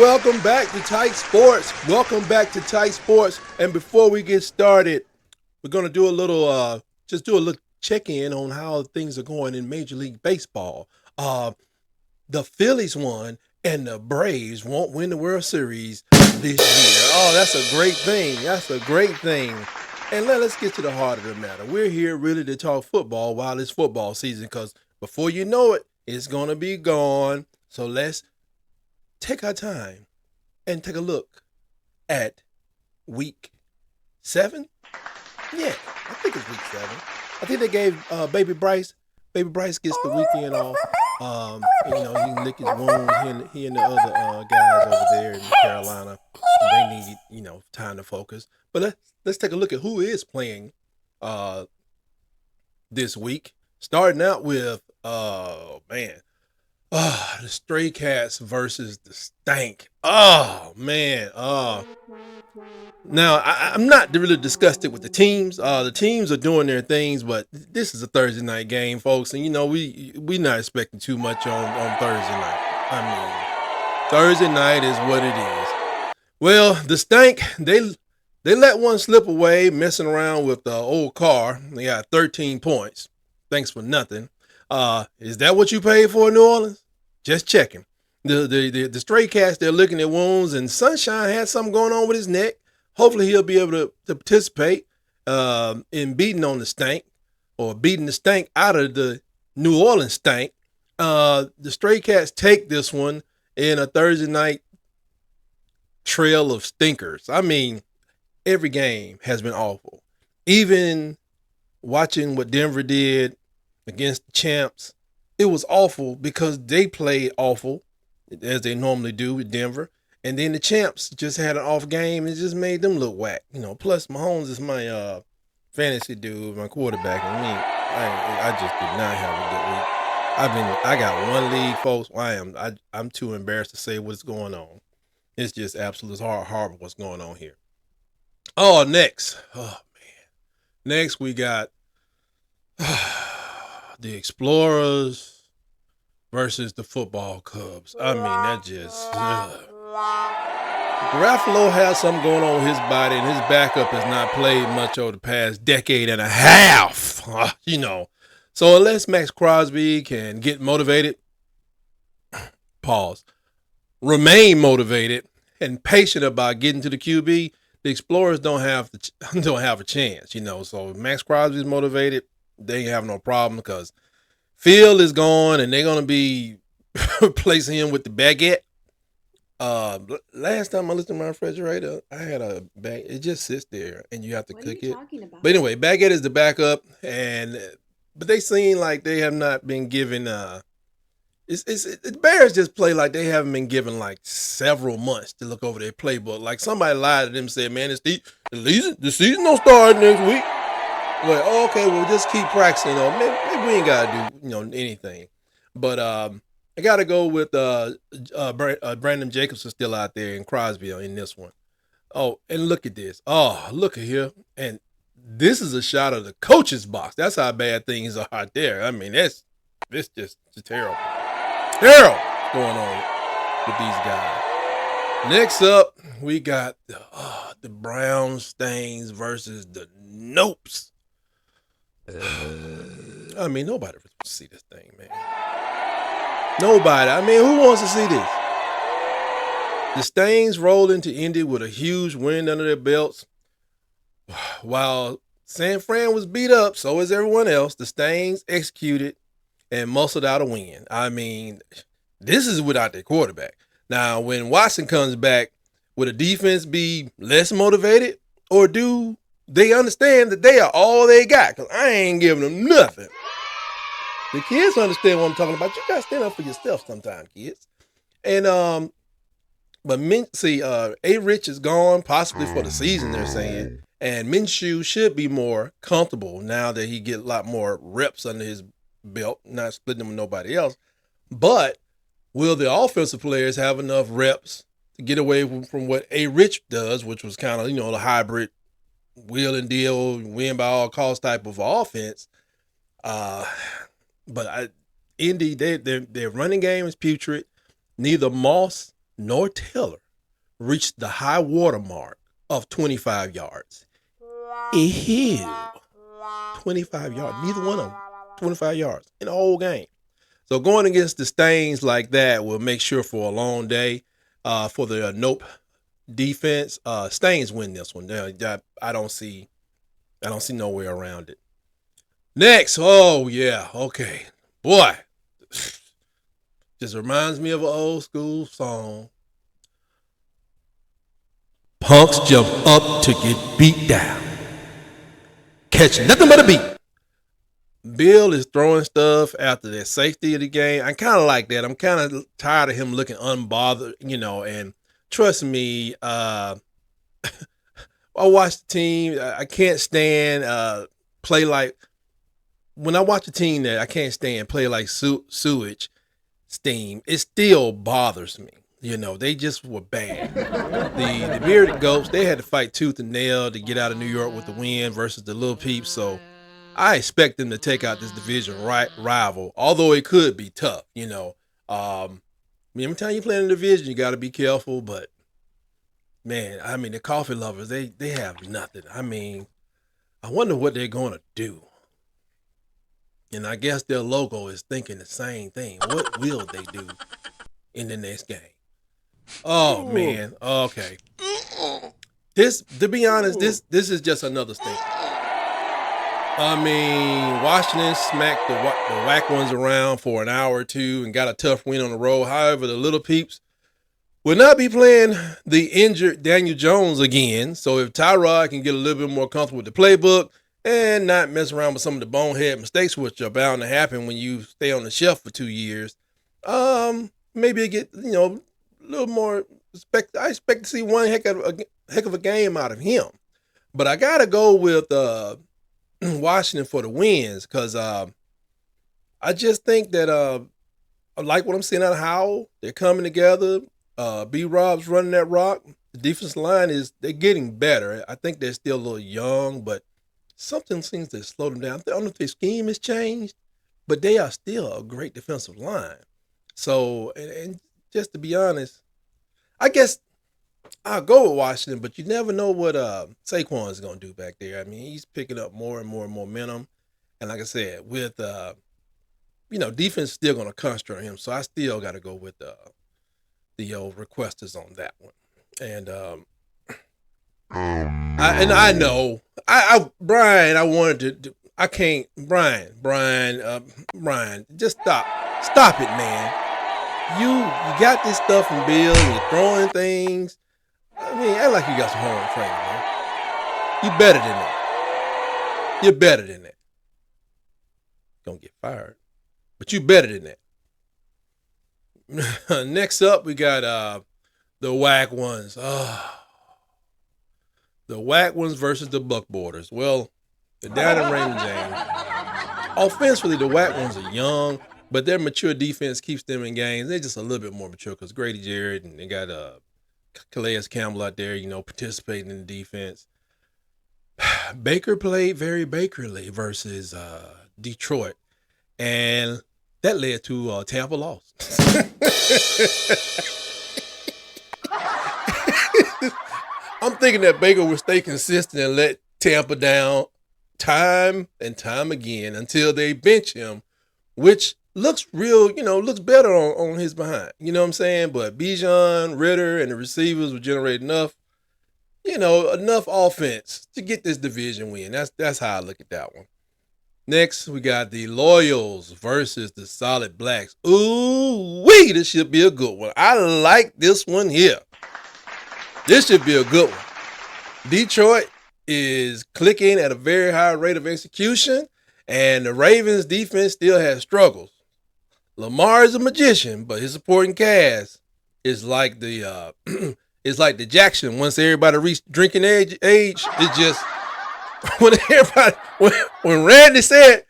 welcome back to Tight Sports. Welcome back to Tight Sports. And before we get started, we're gonna do a little, just do a little check-in on how things are going in Major League Baseball. The Phillies won, and the Braves won't win the World Series this year. Oh, that's a great thing. That's a great thing. And let's get to the heart of the matter. We're here really to talk football while it's football season, because before you know it, it's gonna be gone. So let's take our time and take a look at week 7. Yeah, I think it's week 7. I think they gave Baby Bryce. Baby Bryce gets the weekend off. He can lick his wounds. He and the other guys over there in Carolina, they need time to focus. But let's take a look at who is playing this week. Starting out with the Stray Cats versus the Stank. Oh man. Now I'm not really disgusted with the teams. The teams are doing their things, but this is a Thursday night game, folks, and we not expecting too much on Thursday night. I mean, Thursday night is what it is. Well, the Stank, they let one slip away, messing around with the old car. They got 13 points. Thanks for nothing. Is that what you paid for in New Orleans? Just checking. The Stray Cats, they're looking at wounds, and Sunshine had something going on with his neck. Hopefully he'll be able to participate in beating on the Stank, or beating the Stank out of the New Orleans Stank. The Stray Cats take this one in a Thursday night trail of stinkers. I mean, every game has been awful. Even watching what Denver did against the champs, it was awful because they played awful, as they normally do with Denver. And then the champs just had an off game and it just made them look whack. Plus Mahomes is my fantasy dude, my quarterback. I mean, I just did not have a good week. I got one league, folks. I'm too embarrassed to say what's going on. It's just absolutely horrible what's going on here. Oh, next. Oh man. Next we got the Explorers versus the Football Cubs. I mean, that just Garafolo has something going on with his body, and his backup has not played much over the past decade and a half. So unless Max Crosby can get motivated, remain motivated and patient about getting to the QB, the Explorers don't have a chance. So if Max Crosby's motivated, they have no problem, because Phil is gone and they're gonna be replacing him with the baguette. Last time I looked at my refrigerator, I had a bag. It just sits there and you have to cook it. But anyway, baguette is the backup, but they seem like they have not been given. The Bears just play like they haven't been given like several months to look over their playbook. Like somebody lied to them and said, "Man, the season don't start next week." Like, okay, well, just keep practicing. Maybe we ain't gotta do anything. But I gotta go with Brandon Jacobs is still out there and Crosby in this one. Oh, and look at this. Oh, look at here. And this is a shot of the coach's box. That's how bad things are out there. I mean, it's just terrible. Terrible what's going on with these guys. Next up, we got the Brown Stains versus the Nopes. I mean, nobody wants to see this thing, man. Nobody. I mean, who wants to see this? The Stains rolled into Indy with a huge win under their belts. While San Fran was beat up, so is everyone else. The Stains executed and muscled out a win. I mean, this is without their quarterback. Now, when Watson comes back, will the defense be less motivated, or do they understand that they are all they got? Because I ain't giving them nothing. The kids understand what I'm talking about. You got to stand up for yourself sometimes, kids. And but A. Rich is gone, possibly for the season, they're saying. And Minshew should be more comfortable now that he get a lot more reps under his belt, not splitting them with nobody else. But will the offensive players have enough reps to get away from what A. Rich does, which was kind of, the hybrid wheel and deal, win by all costs type of offense? But Indy, their running game is putrid. Neither Moss nor Taylor reached the high water mark of 25 yards. Ew. 25 yards. Neither one of them. 25 yards in the whole game. So going against the Stains like that will make sure for a long day. For the Nope defense, Stains win this one. I don't see no way around it. Next, oh yeah, okay. Boy. Just reminds me of an old school song. Punks jump up to get beat down. Catch nothing but a beat. Bill is throwing stuff after the safety of the game. I kind of like that. I'm kind of tired of him looking unbothered, and trust me, I watch the team. I can't stand play like, when I watch a team that I can't stand play like sewage steam, it still bothers me. They just were bad. The Bearded Goats, they had to fight tooth and nail to get out of New York with the win versus the Little Peeps. So I expect them to take out this division rival, although it could be tough. Every time you play in a division, you got to be careful. But man, the coffee lovers, they have nothing. I wonder what they're going to do. And I guess their logo is thinking the same thing. What will they do in the next game? Oh man. Okay. To be honest, this is just another statement. Washington smacked the whack ones around for an hour or two and got a tough win on the road. However, the Little Peeps will not be playing the injured Daniel Jones again. So if Tyrod can get a little bit more comfortable with the playbook and not mess around with some of the bonehead mistakes which are bound to happen when you stay on the shelf for 2 years, maybe get a little more respect. I expect to see one heck of a game out of him, but I gotta go with Washington for the wins because I just think that I like what I'm seeing out of Howell. They're coming together. B-Rob's running that rock. The defensive line they're getting better. I think they're still a little young, but something seems to slow them down. I don't know if their scheme has changed, but they are still a great defensive line. So, and just to be honest, I guess I'll go with Washington, but you never know what Saquon is going to do back there. He's picking up more and more momentum. And like I said, with, defense still going to concentrate on him. So I still got to go with the old requesters on that one. And I know, Brian, I wanted to, I can't, Brian, just stop it, man. You got this stuff from Bill, and you're throwing things. Act like you got some home training, man. You better than that. You're better than that. Gonna get fired, but you better than that. Next up, we got the Whack Ones. The Whack Ones versus the Buckboarders. Well, they're down in Raymond James. Offensively, the Whack Ones are young, but their mature defense keeps them in games. They're just a little bit more mature because Grady Jarrett and they got Calais Campbell out there, participating in the defense. Baker played very Bakerly versus Detroit, and that led to Tampa loss. I'm thinking that Baker will stay consistent and let Tampa down time and time again until they bench him, which looks looks better on his behind. You know what I'm saying? But Bijan, Ritter, and the receivers will generate enough offense to get this division win. That's how I look at that one. Next, we got the Loyals versus the Solid Blacks. Ooh-wee, this should be a good one. I like this one here. This should be a good one. Detroit is clicking at a very high rate of execution, and the Ravens defense still has struggles. Lamar is a magician, but his supporting cast is like the Jackson. Once everybody reached drinking age, it's just when Randy said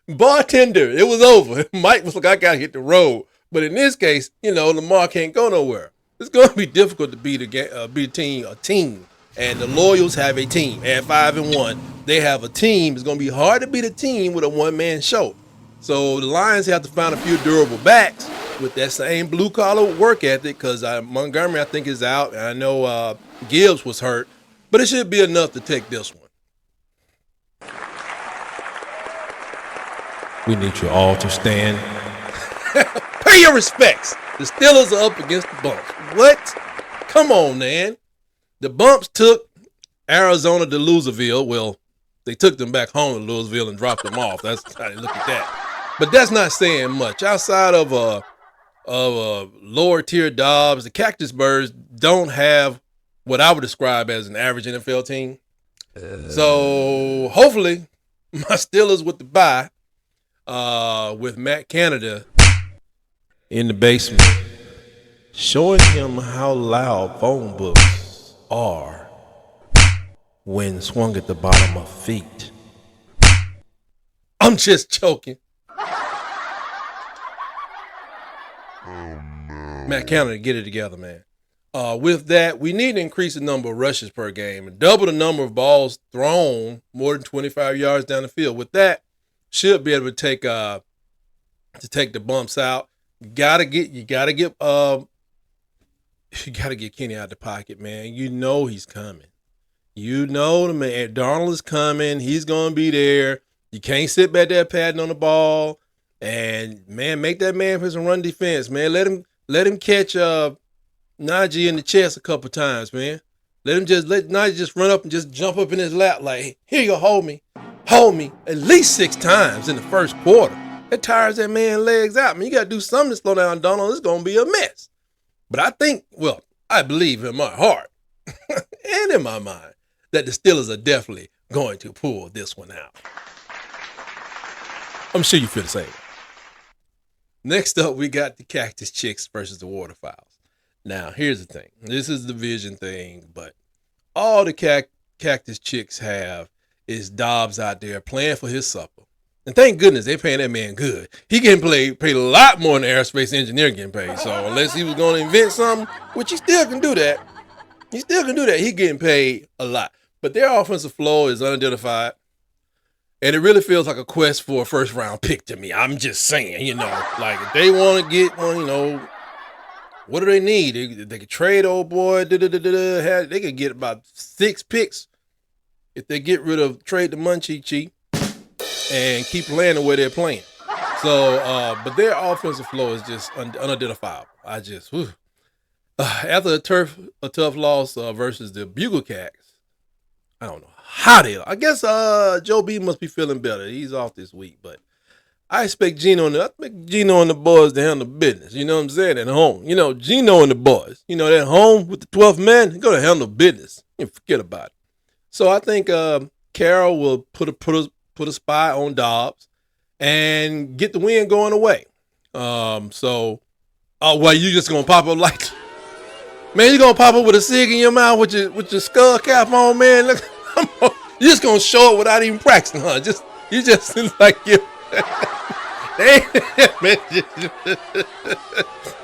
bartender, it was over. Mike was like, I gotta hit the road. But in this case, Lamar can't go nowhere. It's gonna be difficult to beat a team. And the Loyals have a team at 5-1. They have a team. It's gonna be hard to beat a team with a one-man show. So the Lions have to find a few durable backs. with that same blue collar work ethic, because Montgomery I think is out, and I know Gibbs was hurt, but it should be enough to take this one. We need you all to stand. Pay your respects. The Steelers are up against the Bumps. What? Come on, man. The Bumps took Arizona to Louisville. Well, they took them back home to Louisville and dropped them off. That's how they look at that. But that's not saying much. Outside of lower tier Dobbs, the Cactus Birds don't have what I would describe as an average NFL team. So hopefully my Steelers with the bye, with Matt Canada in the basement, showing him how loud phone books are when swung at the bottom of feet. I'm just joking. Matt Canada, get it together, man. With that, we need to increase the number of rushes per game and double the number of balls thrown more than 25 yards down the field. With that, should be able to take the Bumps out. You gotta get Kenny out of the pocket, man. You know he's coming. You know the man. Darnold is coming. He's gonna be there. You can't sit back there patting on the ball, and man, make that man for some run defense, man. Let him catch Najee in the chest a couple times, man. Let Najee just run up and just jump up in his lap like, here you go, hold me at least 6 times in the first quarter. That tires that man's legs out. I mean, you got to do something to slow down Donald. It's going to be a mess. But I believe in my heart and in my mind that the Steelers are definitely going to pull this one out. I'm sure you feel the same. Next up, we got the Cactus Chicks versus the Waterfowls. Now, here's the thing. This is the division thing, but all the Cactus Chicks have is Dobbs out there playing for his supper. And thank goodness they're paying that man good. He getting paid a lot more than the aerospace engineer getting paid. So unless he was going to invent something, which he still can do that. He getting paid a lot. But their offensive floor is unidentified. And it really feels like a quest for a first round pick to me. I'm just saying, like if they want to get one, what do they need? They could trade old boy. They could get about 6 picks if they get rid of trade the Munchie and keep playing the way they're playing. So, but their offensive flow is just unidentifiable. After a tough loss versus the Bugle Cats, I don't know how they. I guess Joe B must be feeling better. He's off this week, but I expect Gino and the boys to handle business. You know what I'm saying? At home, Gino and the boys. At home with the 12th man, they're gonna handle business. You forget about it. So I think Carroll will put a spy on Dobbs and get the win going away. You just gonna pop up like, man, you gonna pop up with a cig in your mouth with your skull cap on, man? Look, you just gonna show it without even practicing, huh? You just like you.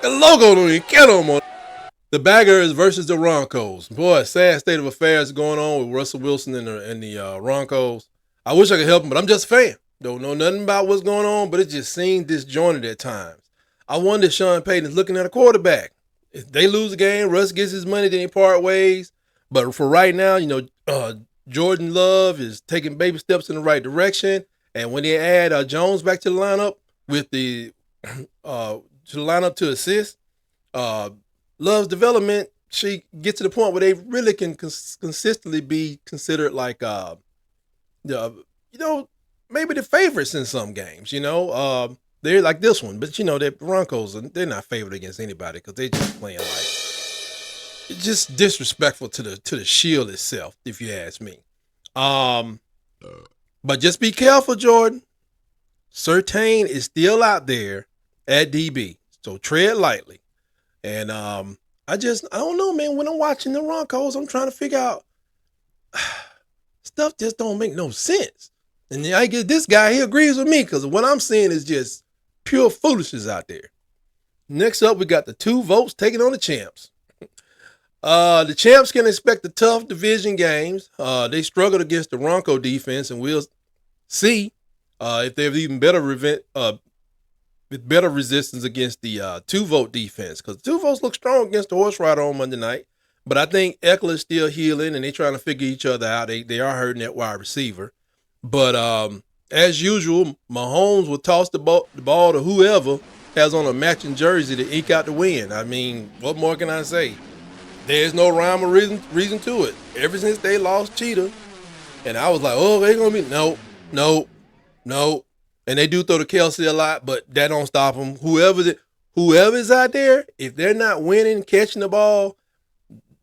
The logo don't even count no more. The Baggers versus the Broncos. Boy, sad state of affairs going on with Russell Wilson and the Broncos. I wish I could help him, but I'm just a fan. Don't know nothing about what's going on, but it just seems disjointed at times. I wonder if Sean Payton is looking at a quarterback. If they lose the game, Russ gets his money, then they part ways. But for right now, Jordan Love is taking baby steps in the right direction. And when they add Jones back to the lineup with to assist, Love's development, she gets to the point where they really can consistently be considered like maybe the favorites in some games. They're like this one, but the Broncos, they're not favored against anybody because they're just playing like it's just disrespectful to the Shield itself, if you ask me. But just be careful, Jordan. Surtain is still out there at DB, so tread lightly. And I don't know, man. When I'm watching the Broncos, I'm trying to figure out stuff just don't make no sense. And I get this guy, he agrees with me because what I'm seeing is just pure foolishness out there. Next up, we got the 2 votes taking on the champs. The champs can expect the tough division games. They struggled against the Bronco defense, and we'll see if they have even better with better resistance against the 2-vote defense, because 2 votes look strong against the horse rider on Monday night. But I think Eckler is still healing, and they're trying to figure each other out. They are hurting that wide receiver. But as usual, Mahomes will toss the ball to whoever has on a matching jersey to eke out the win. I mean, what more can I say? There's no rhyme or reason to it. Ever since they lost Cheetah, and I was like, oh, they're going to be, no. And they do throw to Kelsey a lot, but that don't stop them. Whoever's out there, if they're not winning, catching the ball,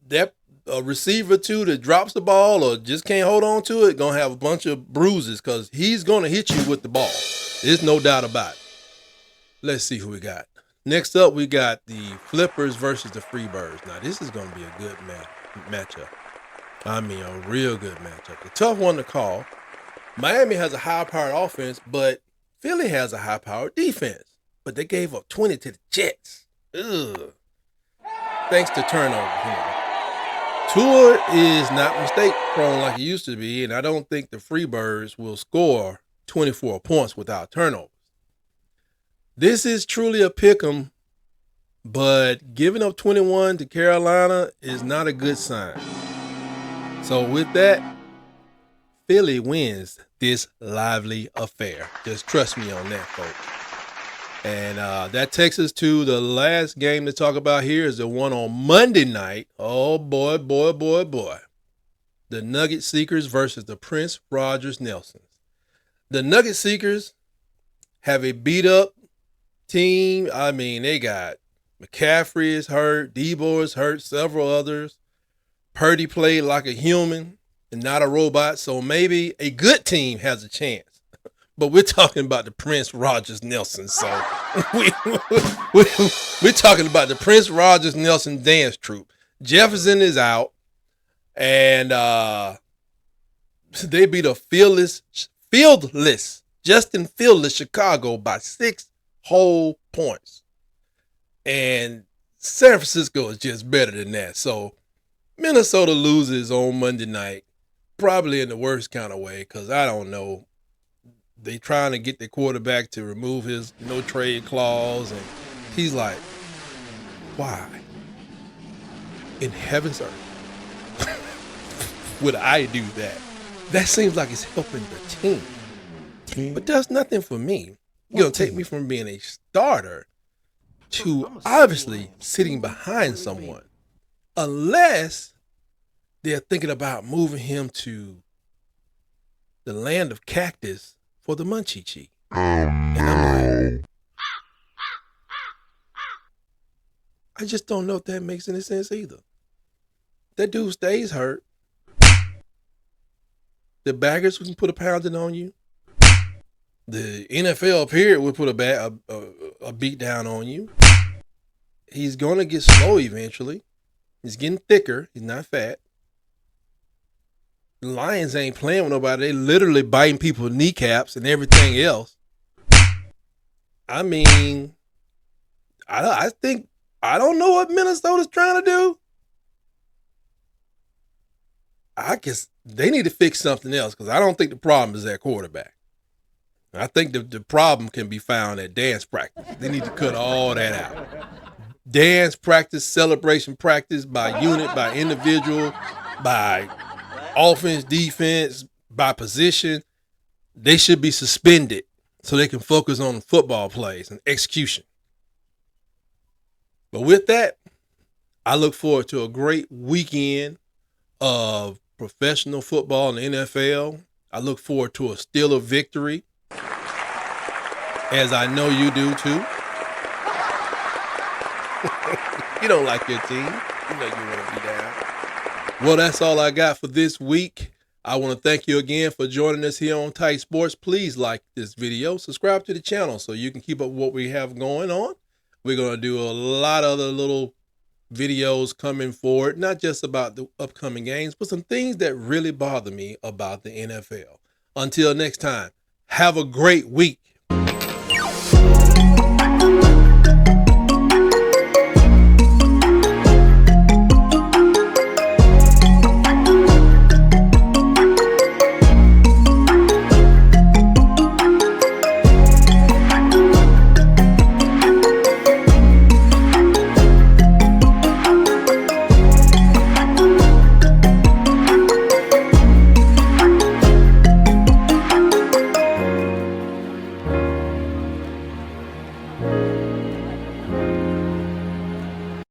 that a receiver too that drops the ball or just can't hold on to it, gonna have a bunch of bruises because he's gonna hit you with the ball. There's no doubt about it. Let's see who we got. Next up, we got the Flippers versus the Freebirds. Now, this is gonna be a good matchup. I mean, a real good matchup. A tough one to call. Miami has a high-powered offense, but Philly has a high-powered defense. But they gave up 20 to the Jets. Ugh. Thanks to turnovers, Tua is not mistake prone like he used to be, and I don't think the Freebirds will score 24 points without turnovers. This is truly a pick'em, but giving up 21 to Carolina is not a good sign. So with that, Philly wins this lively affair. Just trust me on that, folks. And that takes us to the last game to talk about here is the one on Monday night. Oh, boy. The Nugget Seekers versus the Prince Rogers Nelsons. The Nugget Seekers have a beat-up team. I mean, they got McCaffrey is hurt, Debo is hurt, several others. Purdy played like a human and not a robot, so maybe a good team has a chance. But we're talking about the Prince Rogers Nelson. So we're talking about the Prince Rogers Nelson dance troupe. Jefferson is out. And they beat a fieldless Justin Fieldless Chicago by 6 whole points. And San Francisco is just better than that. So Minnesota loses on Monday night, probably in the worst kind of way, because I don't know. They trying to get the quarterback to remove his no trade clause, and he's like, why in heaven's earth would I do that? That seems like it's helping the team. But that's nothing for me. You're going to take me from being a starter to obviously sitting behind someone, unless they're thinking about moving him to the land of cactus for the Munchie. And I'm like, I just don't know if that makes any sense either. That dude stays hurt. The baggers can put a pounding on you. The NFL period would put a beat down on you. He's going to get slow eventually. He's getting thicker. He's not fat. The Lions ain't playing with nobody. They literally biting people's kneecaps and everything else. I mean, I think, I don't know what Minnesota's trying to do. I guess they need to fix something else, because I don't think the problem is at quarterback. I think the problem can be found at dance practice. They need to cut all that out. Dance practice, celebration practice by unit, by individual, by offense, defense, by position. They should be suspended so they can focus on football plays and execution. But with that, I look forward to a great weekend of professional football in the NFL. I look forward to a Steeler victory, as I know you do too. You don't like your team. You know you want to be down. Well, that's all I got for this week. I want to thank you again for joining us here on Tight Sports. Please like this video, subscribe to the channel so you can keep up with what we have going on. We're going to do a lot of other little videos coming forward, not just about the upcoming games, but some things that really bother me about the NFL. Until next time, have a great week.